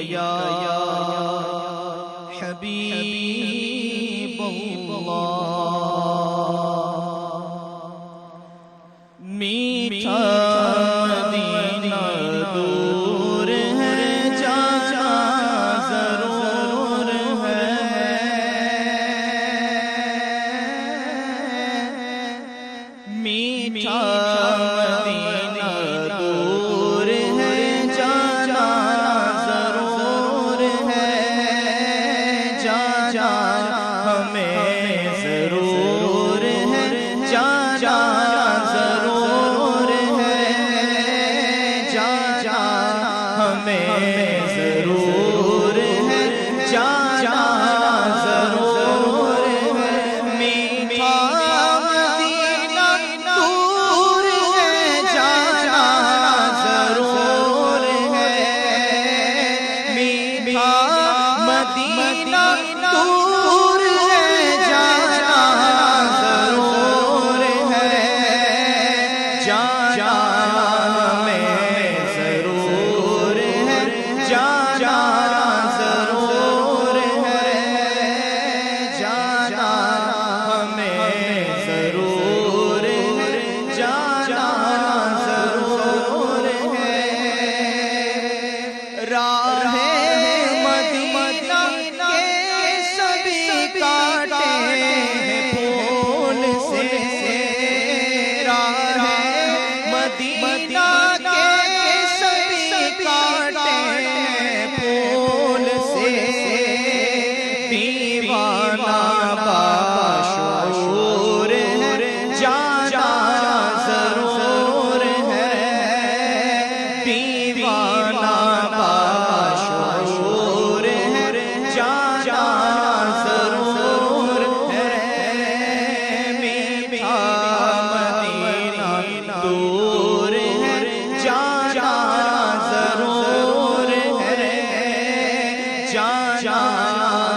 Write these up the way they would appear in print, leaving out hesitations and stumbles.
یا حبیب اللہ میٹھا مدینہ دور ہے جانا ضرور ہے میٹھا مدینہ دور ہے جانا ضرور ہے جانا ہمیں ضرور ہے جانا ضرور ہے جانا ہمیں ضرور ہے جانا ضرور ہے میٹھا مدینہ دور ہے جانا ضرور ہے میٹھا مدینہ دور ہے جانا ضرور ہے جانا ہمیں ضرور ہے جانا ضرور ہے جانا ہمیں ضرور ہے جانا ضرور ہے راہ مدینہ کے سبھی کاٹے ہیں پھول سے راہ مدینہ کے سبھی کاٹے ہیں پھول سے دیوانہ باشعور ہے جانا ضرور ہے دیوانہ باشعور ہے جانا ضرور ہے میٹھا مدینہ دور ہے جانا ضرور ہے جانا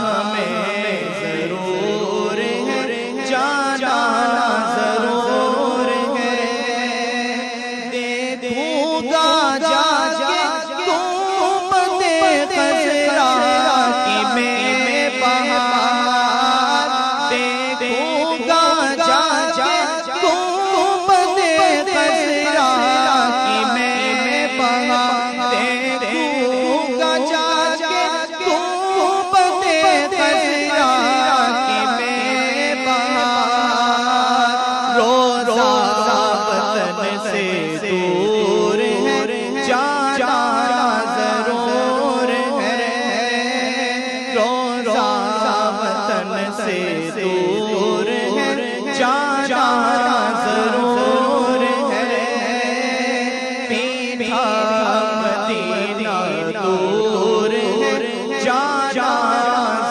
ہمیں ضرور ہے جانا ضرور ہے دیکھوں گا جا کے گنبد خضرا کی میں بہار دیکھوں گا جا کے گنبد خضرا کی میں بہار دیکھوں گا جا کے گنبد خضرا کی میں بہار روزہ وطن سے دور ہے جانا ضرور ہے روزہ وطن سے دور ہے جانا ضرور ہے میٹھا مدینہ دور ہے جانا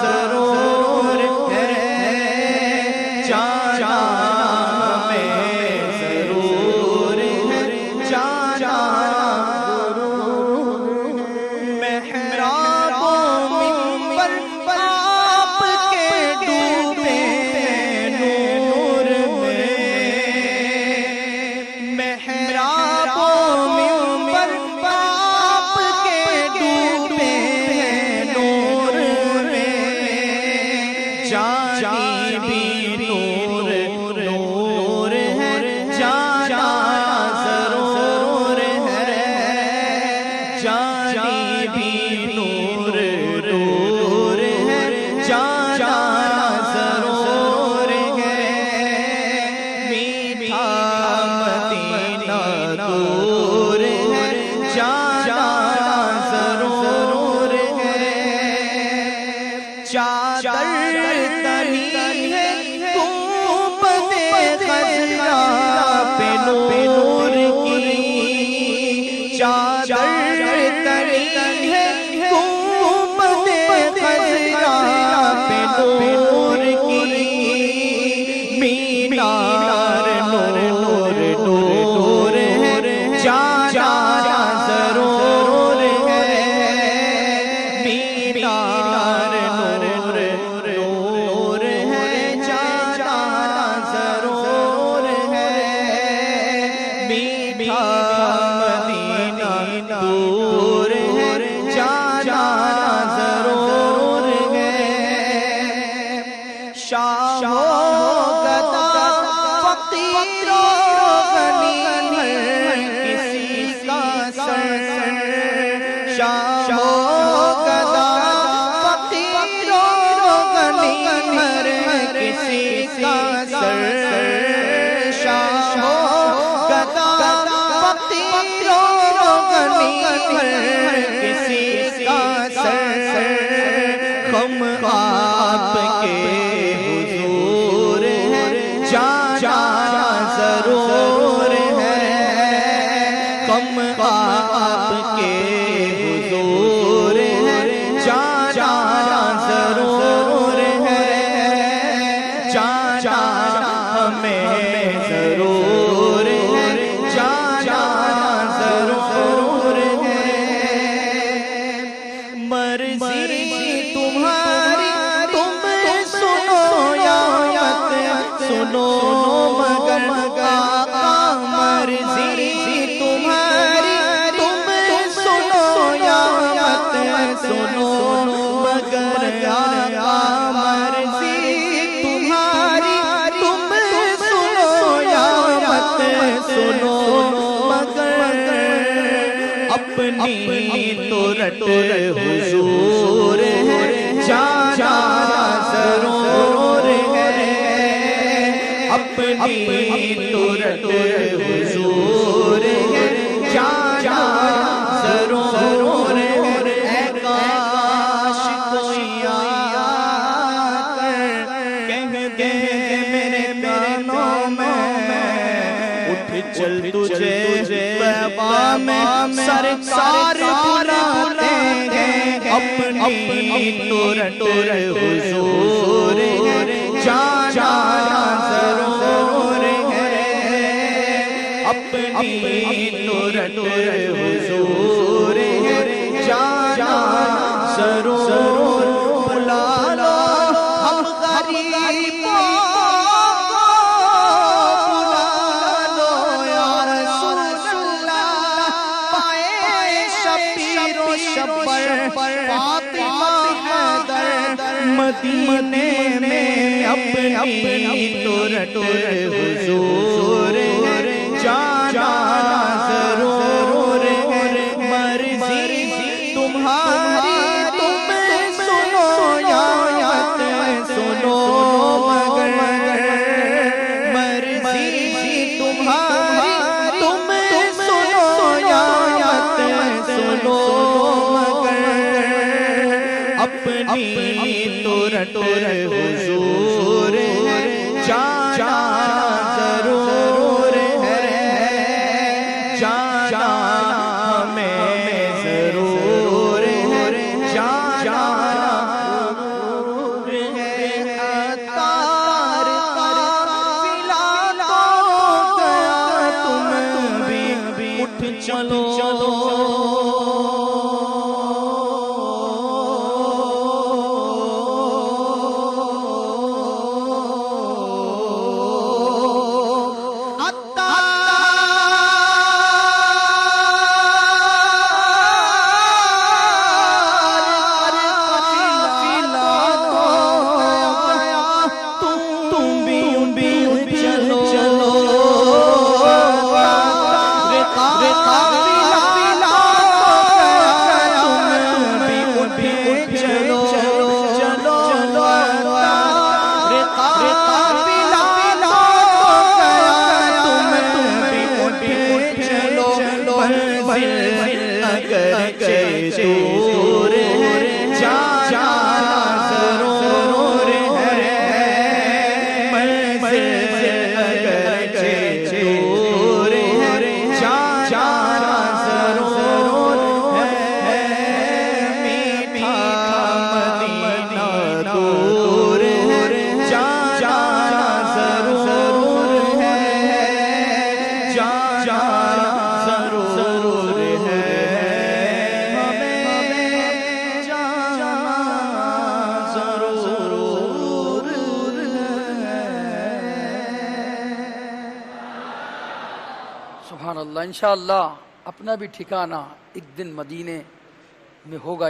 ضرور ہے جانا ہمیں ضرور ہے جانا محراب و منبر آپ کے ڈوبے نور میں محراب و منبر آپ کے ڈوبے نور میں جانی بھی نور نور ہے جانا ضرور ہے جانی بھی نور نور ہے جانا ضرور ہے میٹھا مدینہ دور ہے جانا ضرور ہے چادر تنی ہے گنبد خضرا پہ نور کی چادر تنی ہے گنبد خضرا پہ نور کی مینار نور نور ہے جانا ضرور ہے مینار نور نور ہے جانا ضرور ہے میٹھا مدینہ غم آپ کے حضور ہے جانا ضرور ہے جانا ہمیں ضرور ہے جانا ضرور ہے مرضی تمہاری تم سنو یا مت سنو مگر آقا مرضی تمہاری تم سنو یا مت سنو مگر آقا مرضی تمہاری تم سنو یا مت سنو مگر اپنی تو رٹ حضور ہے جانا ضرور ہے اپنی تو رٹ حضور ہے جانا ضرور ہے اے کاش کوئی آیا کر کہہ دے میرے کانوں میں اٹھ چل تجھے طیبہ میں سرکار بلاتے ہیں اپنی تو رٹ حضور ہے جانا ضرور ہے اپنی تو رٹ حضور ہے جانا ضرور بلا لو ہم غریبوں کو بلا لو یا رسول اللہ پائے شبیر و شبر فاطمہ حیدر مدینے میں اپنی تو رٹ حضور ہے جانا ضرور ہے مرضی تمہاری تم سنو یا مت سنو مگر مرضی تمہاری تم سنو یا مت سنو مگر اپنی تو رٹ حضور ہے جانا ضرور ہے جانا ہمیں ضرور ہے جانا ضرور ہے عطار قافلہ تو گیا تم بھی اٹھ چلو دور ہے جانا ضرور ہے منزل اگرچہ دور ہے جانا ضرور ہے میٹھا مدینہ دور ہے جانا ضرور ہے جانا ضرور ہے سبحان اللہ انشاءاللہ اپنا بھی ٹھکانہ ایک دن مدینے میں ہوگا.